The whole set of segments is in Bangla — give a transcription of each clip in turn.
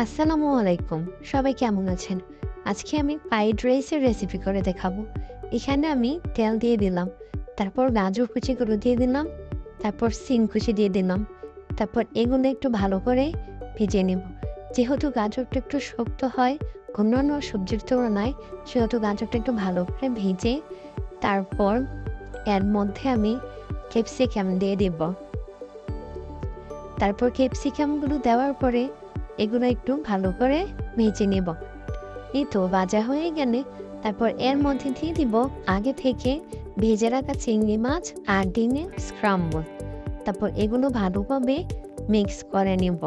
আসসালামু আলাইকুম। সবাই কেমন আছেন? আজকে আমি ফ্রাইড রাইসের রেসিপি করে দেখাবো। এখানে আমি তেল দিয়ে দিলাম, তারপর গাজর কুচিগুলো দিয়ে দিলাম, তারপর সিম কুচি দিয়ে দিলাম, তারপর এগুলো একটু ভালো করে ভেজে নেব। যেহেতু গাজরটা একটু শক্ত হয় অন্যান্য সবজির তুলনায়, সেহেতু গাজরটা একটু ভালো করে ভেজে তারপর এর মধ্যে আমি ক্যাপসিকাম দিয়ে দেব। তারপর ক্যাপসিকামগুলো দেওয়ার পরে এগুলো একটু ভালো করে ভেজে নেব। এই তো ভাজা হয়ে গেলে তারপর এর মধ্যে দিয়ে দিব আগে থেকে ভেজে রাখা চিংড়ি মাছ আর ডিমের স্ক্রাম্বল। তারপর এগুলো ভালোভাবে মিক্স করে নেব।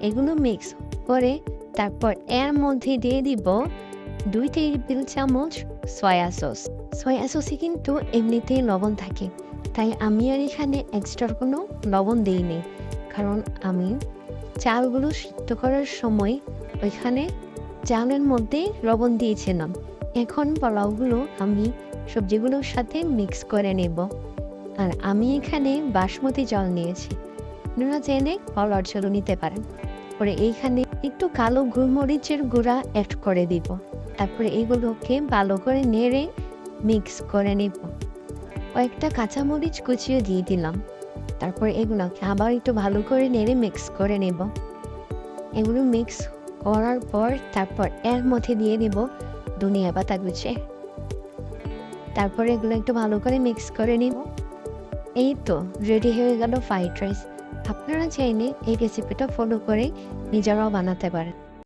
এগুলো মিক্স করে তারপর এর মধ্যে দিয়ে দিব 2 টেবিল চামচ সয়া সস। সয়া সসে কিন্তু এমনিতেই লবণ থাকে, তাই আমি আর এখানে এক্সট্রা কোনো লবণ দিইনি, কারণ আমি চালগুলো সিদ্ধ করার সময় ওইখানে চালের মধ্যে লবণ দিয়েছিলাম। এখন পোলাওগুলো আমি সবজিগুলোর সাথে মিক্স করে নেব। আর আমি এখানে বাসমতি চাল নিয়েছি, আপনারা চাইলে কলার চালও নিতে পারেন। পরে এইখানে একটু কালো গোলমরিচের গুঁড়া অ্যাড করে দিব। তারপরে এগুলোকে ভালো করে নেড়ে মিক্স করে নেব। কয়েকটা কাঁচামরিচ কুচিয়ে দিয়ে দিলাম। তারপর এগুলোকে আবার একটু ভালো করে নেড়ে মিক্স করে নেব। এগুলো মিক্স করার পর তারপর এর মধ্যে দিয়ে দেব ধনিয়া পাতা কুচি। তারপর এগুলো একটু ভালো করে মিক্স করে নিব। এই তো রেডি হয়ে গেল ফ্রাইড রাইস। আপনারা চাইলে এই রেসিপিটা ফলো করে নিজেরাও বানাতে পারেন।